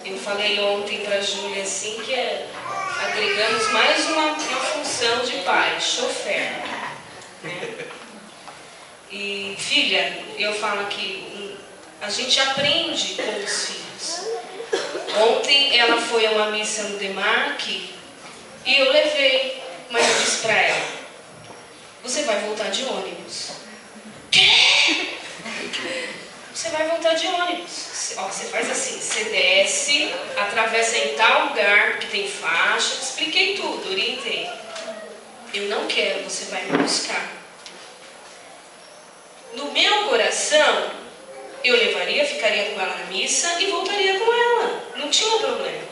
Eu falei ontem para a Júlia assim que agregamos mais uma função de pai, chofer. Né? E filha, eu falo que a gente aprende com os filhos. Ontem ela foi a uma missa no Demarque e eu levei, mas eu disse para ela: você vai voltar de ônibus. Quê? Você vai voltar de ônibus. Ó, você faz assim, você desce, atravessa em tal lugar que tem faixa, expliquei tudo, orientei. Eu não quero, você vai me buscar. No meu coração, eu levaria, ficaria com ela na missa e voltaria com ela. Não tinha problema.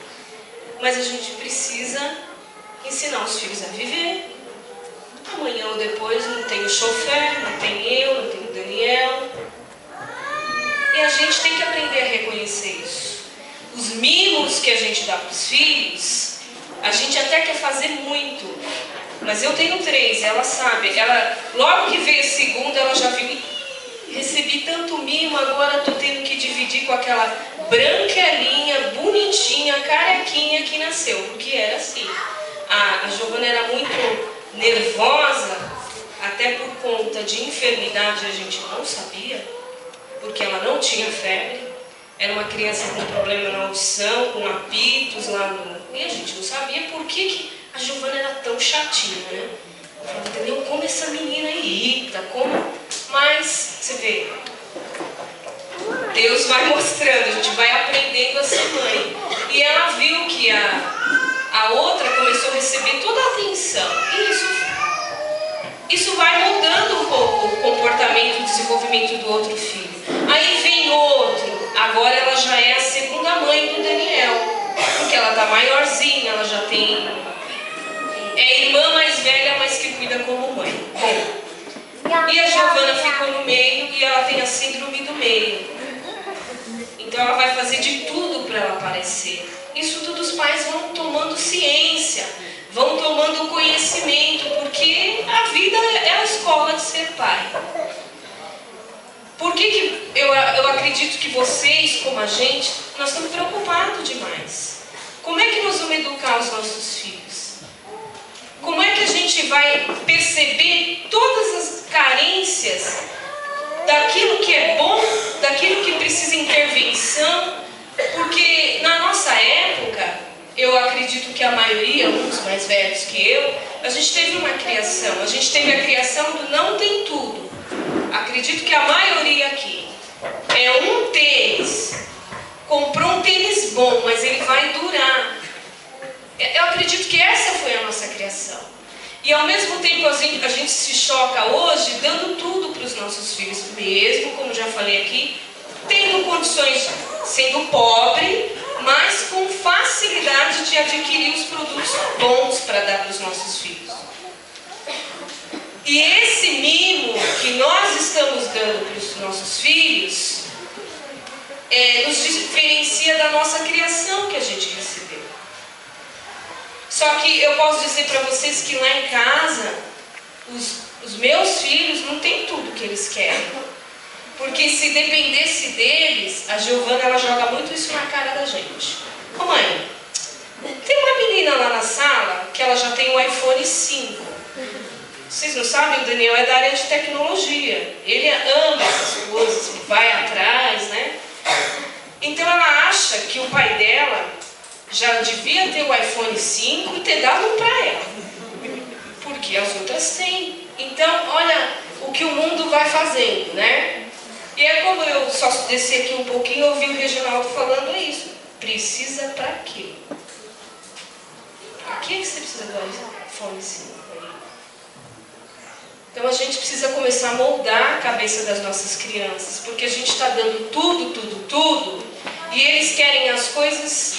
Mas a gente precisa ensinar os filhos a viver. Amanhã ou depois não tem o chofer, não tem eu, não tem o Daniel. E a gente tem que aprender a reconhecer isso. Os mimos que a gente dá para os filhos, a gente até quer fazer muito. Mas eu tenho 3, ela sabe. Ela, logo que veio a segunda, ela já viu: recebi tanto mimo, agora estou tendo que dividir com aquela branquelinha, bonitinha, carequinha que nasceu. Porque era assim. A Giovana era muito nervosa, até por conta de enfermidade a gente não sabia, porque ela não tinha febre. Era uma criança com problema na audição, com apitos lá no... E a gente não sabia por que a Giovana era tão chatinha, né? Eu falava: entendeu? Como essa menina irrita, como... Mas, você vê, Deus vai mostrando, a gente vai aprendendo a ser mãe. E ela viu que a outra começou a receber toda a atenção. E isso vai mudando um pouco o comportamento, o desenvolvimento do outro filho. Aí vem outro, agora ela já é a segunda mãe do Daniel, porque ela está maiorzinha, ela já tem... É a irmã mais velha, mas que cuida como mãe. Bom, e a Giovana ficou no meio e ela tem a síndrome do meio. Então ela vai fazer de tudo para ela aparecer. Isso tudo os pais vão tomando ciência, vão tomando conhecimento, porque a vida é a escola de ser pai. Por que eu acredito que vocês, como a gente, nós estamos preocupados demais? Como é que nós vamos educar os nossos filhos? Como é que a gente vai perceber todas as carências daquilo que é bom, daquilo que precisa intervenção? Porque na nossa época, eu acredito que a maioria, uns mais velhos que eu, a gente teve uma criação, a gente teve a criação do não tem tudo. Acredito que a maioria aqui é um tênis, comprou um tênis bom, mas ele vai durar. Eu acredito que essa foi a nossa criação. E ao mesmo tempo a gente se choca hoje dando tudo para os nossos filhos, mesmo, como já falei aqui, tendo condições, sendo pobre, mas com facilidade de adquirir os produtos bons para dar para os nossos filhos. E esse mimo que nós estamos dando para os nossos filhos nos diferencia da nossa criação que a gente recebeu. Só que eu posso dizer para vocês que lá em casa, os meus filhos não têm tudo que eles querem. Porque se dependesse deles, a Giovana ela joga muito isso na cara da gente. Ô mãe, tem uma menina lá na sala que ela já tem um iPhone 5. Vocês não sabem, o Daniel é da área de tecnologia. Ele ama essas coisas, vai atrás, né? Então ela acha que o pai dela já devia ter o iPhone 5 e ter dado um para ela. Porque as outras têm. Então, olha o que o mundo vai fazendo, né? E é como eu só desci aqui um pouquinho e ouvi o Reginaldo falando isso. Precisa para quê? Para que você precisa do iPhone 5? Então a gente precisa começar a moldar a cabeça das nossas crianças, porque a gente está dando tudo, e eles querem as coisas,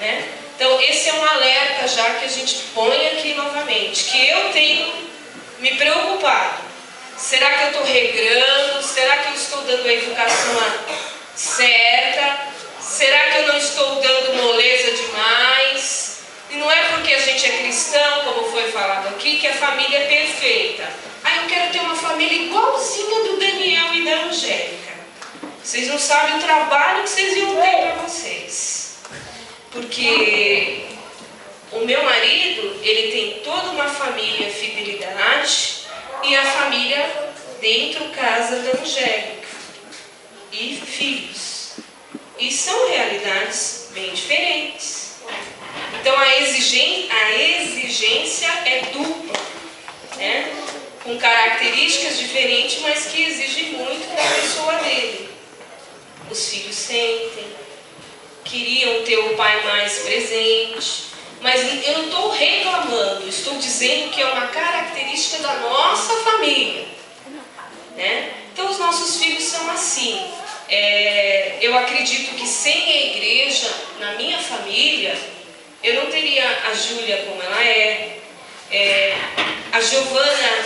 né? Então esse é um alerta já que a gente põe aqui novamente, que eu tenho me preocupado. Será que eu estou regrando? Será que eu estou dando a educação certa? Será que eu não estou dando moleza demais? E não é porque a gente é cristão, como foi falado aqui, que a família é perfeita. Ah, eu quero ter uma família igualzinha do Daniel e da Angélica. Vocês não sabem o trabalho que vocês iam ter para vocês. Porque o meu marido, ele tem toda uma família fidelidade e a família dentro casa da Angélica e filhos. E são realidades bem diferentes. Então a exigência é dupla, né? Com características diferentes, mas que exigem muito da pessoa dele. Os filhos sentem, queriam ter o pai mais presente, mas eu não estou reclamando, estou dizendo que é uma característica da nossa família, né? Então os nossos filhos são assim. Eu acredito que sem a igreja, na minha família, eu não teria a Júlia como ela é, a Giovana,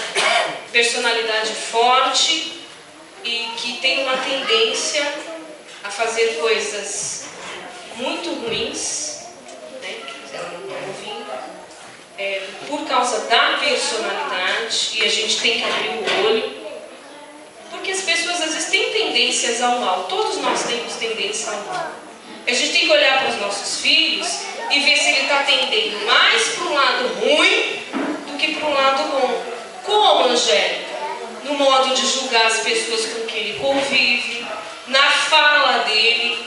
personalidade forte e que tem uma tendência a fazer coisas muito ruins, né, que ela não está ouvindo, por causa da personalidade, e a gente tem que abrir o olho, porque as pessoas às vezes têm tendências ao mal, todos nós temos tendência ao mal. A gente tem que olhar para os nossos filhos e ver se ele está tendendo mais para um lado ruim do que para um lado bom. Como, Angélica? No modo de julgar as pessoas com quem ele convive, na fala dele,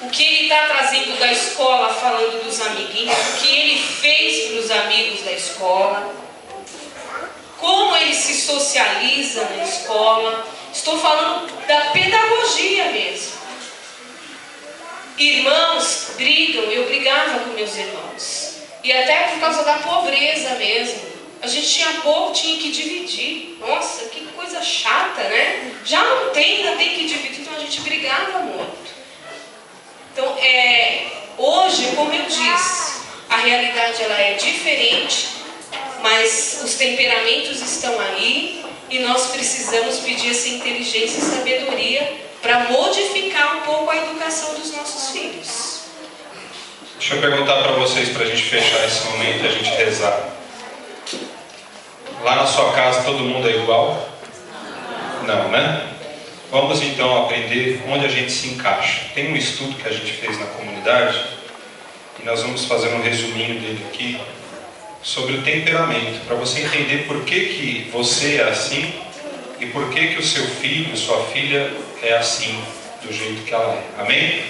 o que ele está trazendo da escola, falando dos amiguinhos, o que ele fez para os amigos da escola, como ele se socializa na escola. Estou falando da pedagogia mesmo. Irmãos brigam, eu brigava com meus irmãos. E até por causa da pobreza mesmo. A gente tinha pouco, tinha que dividir. Nossa, que coisa chata, né? Já não tem, ainda tem que dividir, então a gente brigava muito. Então, hoje, como eu disse, a realidade ela é diferente, mas os temperamentos estão aí e nós precisamos pedir essa inteligência e sabedoria para modificar um pouco a educação dos nossos filhos. Deixa eu perguntar para vocês, para a gente fechar esse momento e a gente rezar. Lá na sua casa todo mundo é igual? Não, né? Vamos então aprender onde a gente se encaixa. Tem um estudo que a gente fez na comunidade e nós vamos fazer um resuminho dele aqui sobre o temperamento, para você entender por que você é assim e por que o seu filho, sua filha é assim, do jeito que ela é. Amém?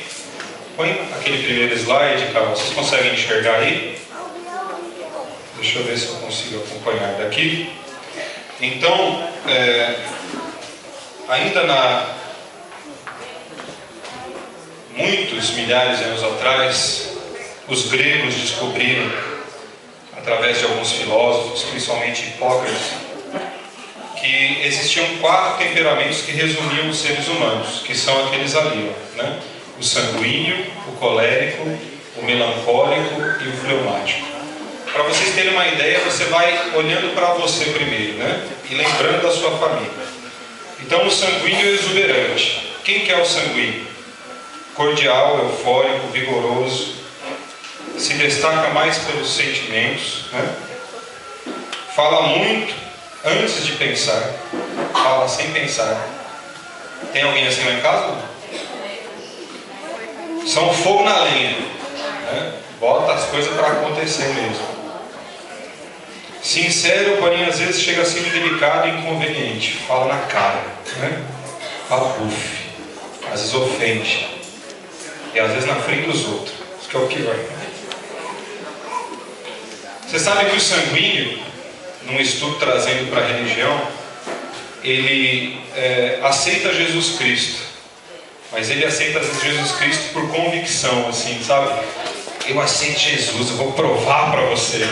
Põe aquele primeiro slide, Carol. Vocês conseguem enxergar aí? Deixa eu ver se eu consigo acompanhar daqui. Então, ainda muitos milhares de anos atrás, os gregos descobriram, através de alguns filósofos, principalmente Hipócrates, que existiam 4 temperamentos que resumiam os seres humanos, que são aqueles ali, né? O sanguíneo, o colérico, o melancólico e o fleumático. Para vocês terem uma ideia, você vai olhando para você primeiro, né? E lembrando da sua família. Então, o sanguíneo é exuberante. Quem que é o sanguíneo? Cordial, eufórico, vigoroso, se destaca mais pelos sentimentos, né? Fala muito antes de pensar, fala sem pensar. Tem alguém assim lá em casa? São fogo na lenha, né? Bota as coisas para acontecer mesmo. Sincero, porém às vezes chega a ser indelicado e inconveniente. Fala na cara, né? Fala bufe, às vezes ofende, e às vezes na frente dos outros. Isso que é o que vai. Você sabe que o sanguíneo, num estudo trazendo para a religião, ele aceita Jesus Cristo, mas ele aceita Jesus Cristo por convicção, assim, sabe? Eu aceito Jesus, eu vou provar para você.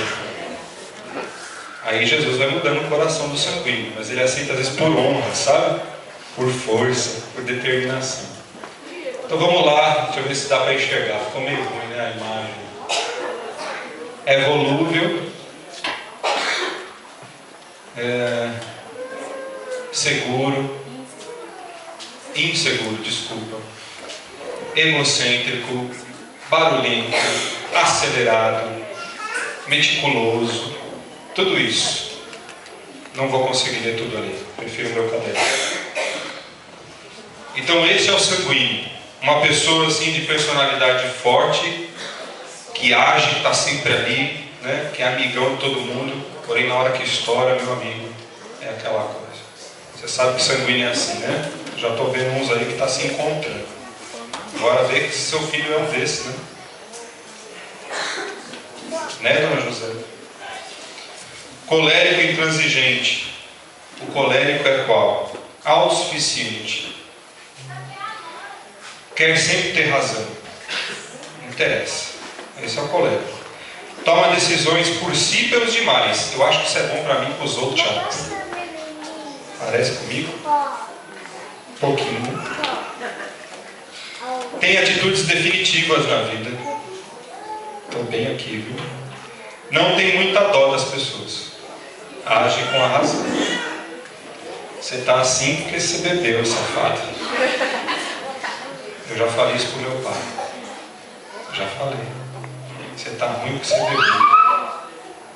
Aí Jesus vai mudando o coração do sanguíneo, mas ele aceita às vezes por honra, sabe? Por força, por determinação. Então vamos lá, deixa eu ver se dá para enxergar. Ficou meio ruim, né, a imagem. É volúvel, seguro, inseguro, desculpa, egocêntrico, barulhento, acelerado, meticuloso, tudo isso. Não vou conseguir ler tudo ali, prefiro o meu caderno. Então esse é o sanguíneo, uma pessoa assim de personalidade forte, que age, que está sempre ali, né? Que é amigão de todo mundo, porém na hora que estoura, meu amigo, é aquela coisa. Você sabe que sanguíneo é assim, né? Já estou vendo uns aí que está se encontrando. Agora vê que seu filho é um desses, né? Né, dona José? Colérico e intransigente. O colérico é qual? Autossuficiente. Quer sempre ter razão. Não interessa. Esse é o colérico. Toma decisões por si e pelos demais. Eu acho que isso é bom para mim e para os outros, Thiago. Parece comigo? Um pouquinho. Tem atitudes definitivas na vida. Estou bem aqui, viu? Não tem muita dó das pessoas. Age com a razão. Você está assim porque você bebeu, safado. Eu já falei isso pro meu pai. Já falei. Você está ruim porque você bebeu.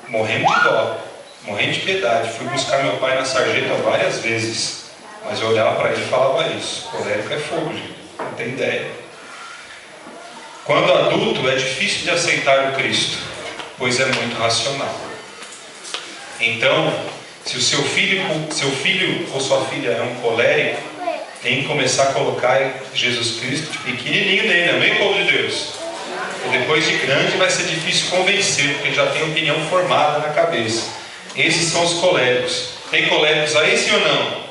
Morrendo de dó. Morrendo de piedade. Fui buscar meu pai na sarjeta várias vezes. Mas eu olhava para ele e falava isso. Colérico é fogo, gente. Não tem ideia. Quando adulto, é difícil de aceitar o Cristo, pois é muito racional. Então, se o seu filho ou sua filha é um colérico, tem que começar a colocar Jesus Cristo de pequenininho nele, amém, povo de Deus? E depois de grande vai ser difícil convencer, porque já tem opinião formada na cabeça. Esses são os coléricos. Tem coléricos aí, sim ou não?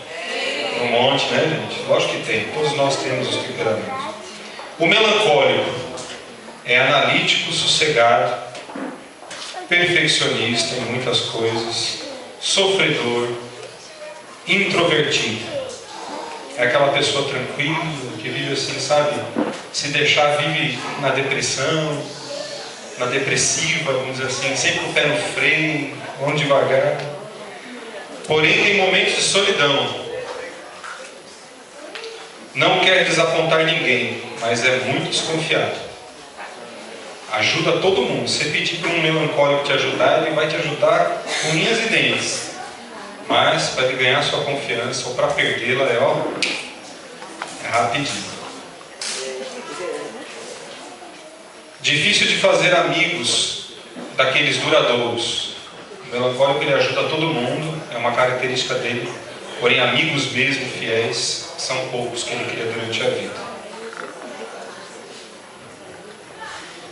Um monte, né, gente? Lógico que tem. Todos nós temos os temperamentos. O melancólico é analítico, sossegado, perfeccionista em muitas coisas, sofredor, introvertido. É aquela pessoa tranquila, que vive assim, sabe? Se deixar, vive na depressão, na depressiva, vamos dizer assim, sempre com o pé no freio, vão devagar. Porém, tem momentos de solidão. Não quer desapontar ninguém, mas é muito desconfiado. Ajuda todo mundo. Se você pedir para um melancólico te ajudar, ele vai te ajudar com unhas e dentes. Mas para ele ganhar sua confiança ou para perdê-la é rapidinho. Difícil de fazer amigos daqueles duradouros. O melancólico ele ajuda todo mundo, é uma característica dele. Porém, amigos mesmo fiéis são poucos que ele cria durante a vida.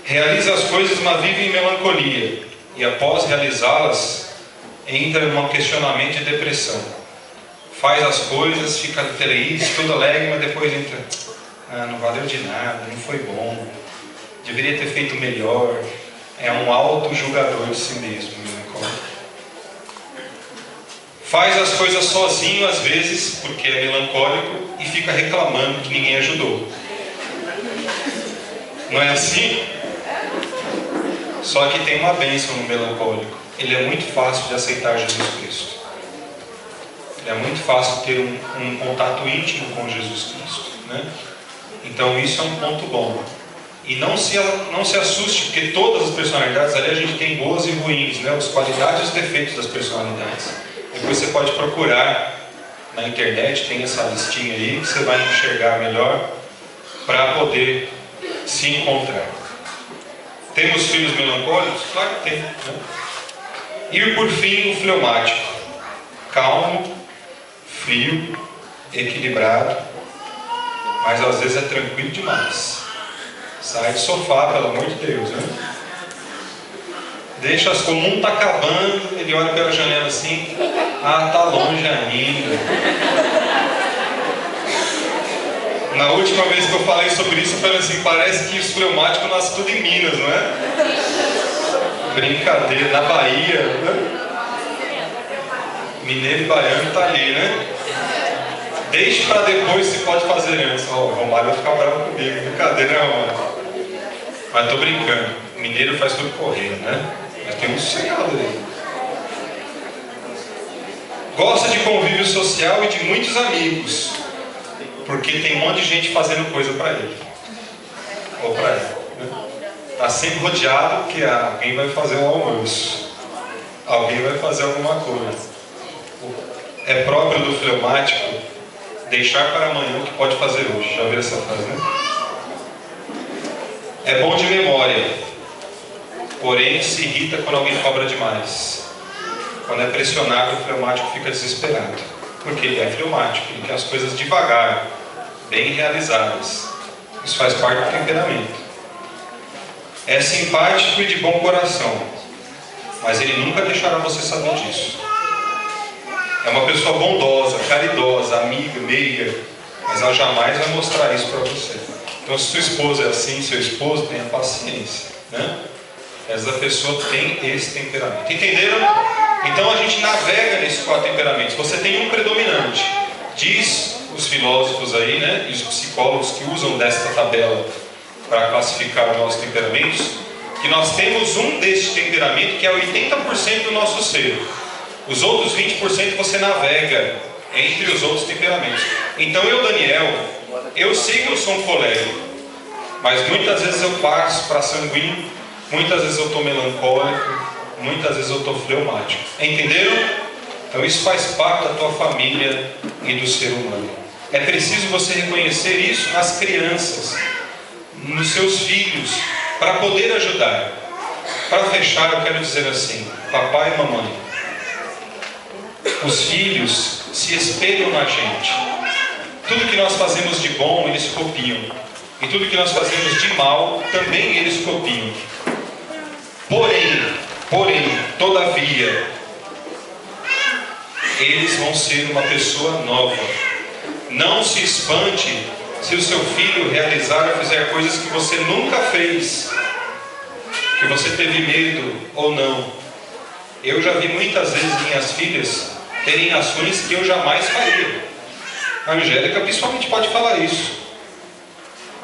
Realiza as coisas, mas vive em melancolia. E após realizá-las, entra em um questionamento de depressão. Faz as coisas, fica feliz, tudo alegre, mas depois entra: não valeu de nada, não foi bom, deveria ter feito melhor. É um auto-julgador de si mesmo, melancólico. Faz as coisas sozinho às vezes, porque é melancólico, e fica reclamando que ninguém ajudou. Não é assim? Só que tem uma bênção no melancólico. Ele é muito fácil de aceitar Jesus Cristo. É muito fácil ter um contato íntimo com Jesus Cristo, né? Então isso é um ponto bom. E não se assuste, porque todas as personalidades ali a gente tem boas e ruins, né? As qualidades e os defeitos das personalidades. Depois você pode procurar na internet, tem essa listinha aí que você vai enxergar melhor para poder se encontrar. Temos filhos melancólicos? Claro que tem, né? E por fim o fleumático. Calmo, frio, equilibrado, mas às vezes é tranquilo demais. Sai do sofá, pelo amor de Deus, né? Deixa as coisas, o mundo está acabando, ele olha pela janela assim: tá longe ainda. Na última vez que eu falei sobre isso, eu falei assim: parece que os fleumáticos nascem tudo em Minas, não é? Brincadeira, na Bahia, né? Mineiro e baiano tá ali, né? Deixe para depois se pode fazer antes. O Romário vai ficar bravo comigo. Brincadeira, né, Romário? Mas tô brincando. Mineiro faz tudo correndo, né? Mas tem um sossegado aí. Gosta de convívio social e de muitos amigos, porque tem um monte de gente fazendo coisa para ele ou para ela, né? Tá sempre rodeado, porque alguém vai fazer um almoço, alguém vai fazer alguma coisa. É próprio do fleumático deixar para amanhã o que pode fazer hoje. Já viu essa frase, né? É bom de memória, porém se irrita quando alguém cobra demais. Quando é pressionado, o fleumático fica desesperado, porque ele é fleumático, ele quer as coisas devagar, bem realizadas. Isso faz parte do temperamento. É simpático e de bom coração, mas ele nunca deixará você saber disso. É uma pessoa bondosa, caridosa, amiga, meiga, mas ela jamais vai mostrar isso para você. Então, se sua esposa é assim, seu esposo, tenha paciência, né? Essa pessoa tem esse temperamento. Entenderam? Então a gente navega nesses 4 temperamentos. Você tem um predominante. Diz os filósofos aí, né, e os psicólogos que usam desta tabela para classificar os nossos temperamentos, que nós temos um desse temperamento que é 80% do nosso ser. Os outros 20% você navega entre os outros temperamentos. Então eu, Daniel, eu sei que eu sou um colérico, mas muitas vezes eu passo para sanguíneo, muitas vezes eu estou melancólico, muitas vezes eu estou fleumático. Entenderam? Então isso faz parte da tua família e do ser humano. É preciso você reconhecer isso nas crianças, nos seus filhos, para poder ajudar. Para fechar, eu quero dizer assim: papai e mamãe, os filhos se espelham na gente. Tudo que nós fazemos de bom, eles copiam. E tudo que nós fazemos de mal, também eles copiam. Porém, todavia, eles vão ser uma pessoa nova. Não se espante se o seu filho realizar ou fizer coisas que você nunca fez, que você teve medo ou não. Eu já vi muitas vezes minhas filhas terem ações que eu jamais faria. A Angélica principalmente pode falar isso.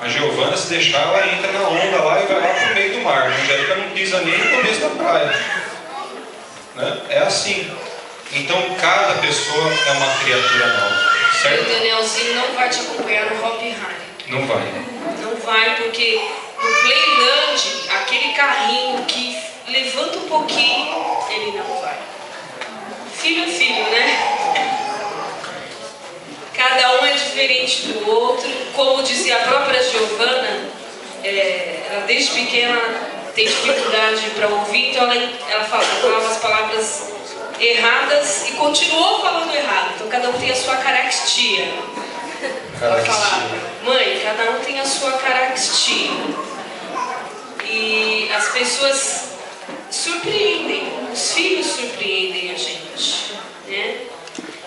A Giovana, se deixar, ela entra na onda lá e vai lá para o meio do mar. A Angélica não pisa nem no começo da praia, né? É assim. Então cada pessoa é uma criatura nova, certo? O Danielzinho não vai te acompanhar no Hop Harry. Não vai. Não vai, porque no Playland, aquele carrinho que levanta um pouquinho, ele não vai. Filho é filho, né? Cada um é diferente do outro. Como dizia a própria Giovana, ela desde pequena tem dificuldade para ouvir, então ela falava as palavras erradas e continuou falando errado. Então cada um tem a sua caracteria. Ela falava: mãe, cada um tem a sua caracteria. E as pessoas surpreendem, os filhos surpreendem a gente, né?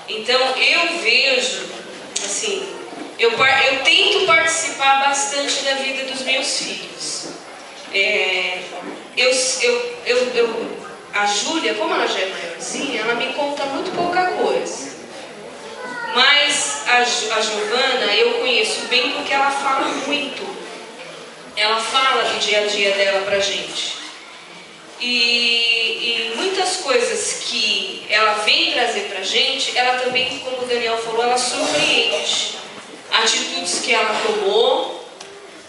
Então eu vejo, assim, eu tento participar bastante da vida dos meus filhos. A Júlia, como ela já é maiorzinha, ela me conta muito pouca coisa. Mas a Giovana eu conheço bem porque ela fala muito. Ela fala do dia a dia dela pra gente. E muitas coisas que ela vem trazer pra gente, ela também, como o Daniel falou, ela surpreende. Atitudes que ela tomou,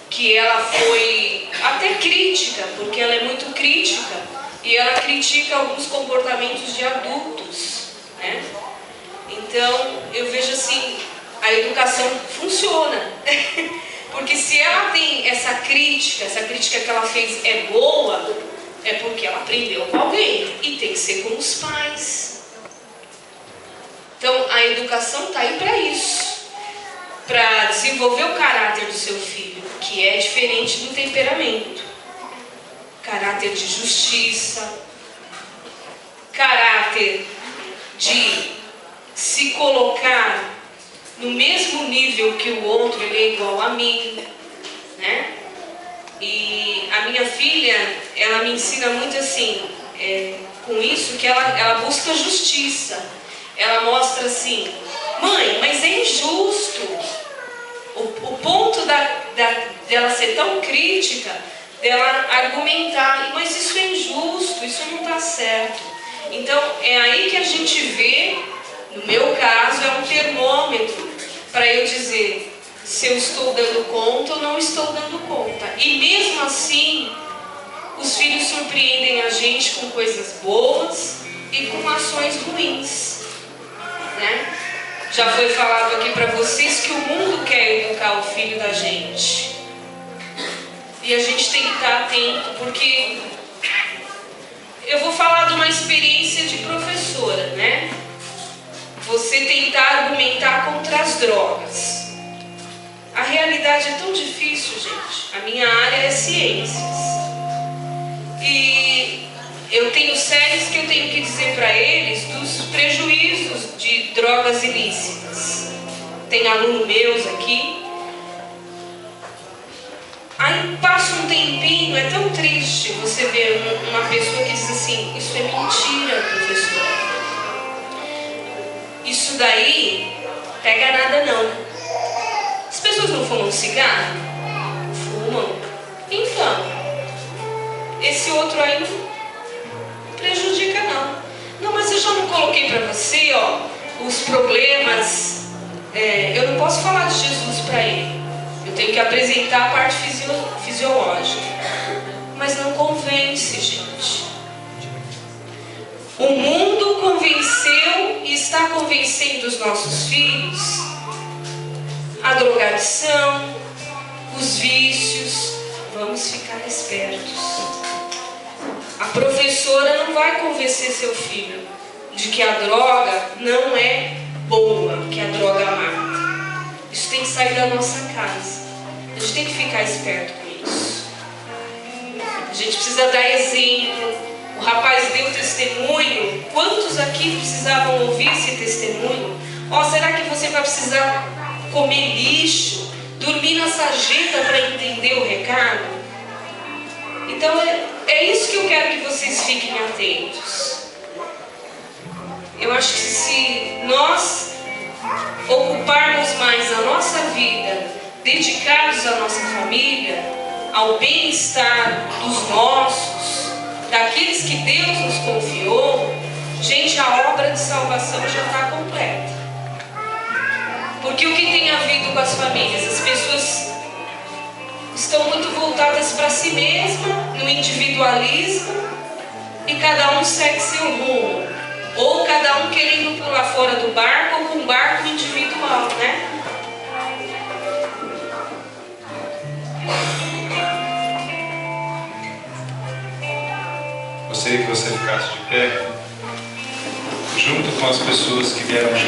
que ela foi até crítica, porque ela é muito crítica, e ela critica alguns comportamentos de adultos, né? Então, eu vejo assim, a educação funciona. Porque se ela tem essa crítica que ela fez é boa, é porque ela aprendeu com alguém. E tem que ser com os pais. Então, a educação está aí para isso. Para desenvolver o caráter do seu filho, que é diferente do temperamento. Caráter de justiça. Caráter de se colocar no mesmo nível que o outro, ele é igual a mim, né? E a minha filha, ela me ensina muito assim, com isso, que ela busca justiça. Ela mostra assim: mãe, mas é injusto. O ponto dela ser tão crítica, dela argumentar: mas isso é injusto, isso não está certo. Então é aí que a gente vê, no meu caso, é um termômetro para eu dizer se eu estou dando conta ou não estou dando conta. E mesmo assim, os filhos surpreendem a gente com coisas boas e com ações ruins, né? Já foi falado aqui para vocês que o mundo quer educar o filho da gente. E a gente tem que estar atento, porque eu vou falar de uma experiência de professora, né? Você tentar argumentar contra as drogas. A realidade é tão difícil, gente. A minha área é ciências. E eu tenho séries que eu tenho que dizer para eles dos prejuízos de drogas ilícitas. Tem alunos meus aqui. Aí passa um tempinho, é tão triste você ver uma pessoa que diz assim: isso é mentira, professora. Isso daí pega nada não. As pessoas não fumam cigarro? Fumam. Então, esse outro aí não prejudica não. Não, mas eu já não coloquei para você, ó, os problemas. Eu não posso falar de Jesus para ele. Eu tenho que apresentar a parte fisiológica. Mas não convence, gente. O mundo convenceu e está convencendo os nossos filhos a drogadição, os vícios. Vamos ficar espertos. A professora não vai convencer seu filho de que a droga não é boa, que a droga mata. Isso tem que sair da nossa casa. A gente tem que ficar esperto com isso. A gente precisa dar exemplo. O rapaz deu testemunho. Quantos aqui precisavam ouvir esse testemunho? Será que você vai precisar comer lixo, dormir na sarjeta para entender o recado? Então é isso que eu quero que vocês fiquem atentos. Eu acho que se nós ocuparmos mais a nossa vida, dedicados à nossa família, ao bem-estar dos nossos, daqueles que Deus nos confiou, gente, a obra de salvação já está completa. Porque o que tem havido com as famílias? As pessoas estão muito voltadas para si mesma, no individualismo, e cada um segue seu rumo. Ou cada um querendo pular fora do barco, ou com um barco individual, né? Gostaria que você ficasse de pé, junto com as pessoas que vieram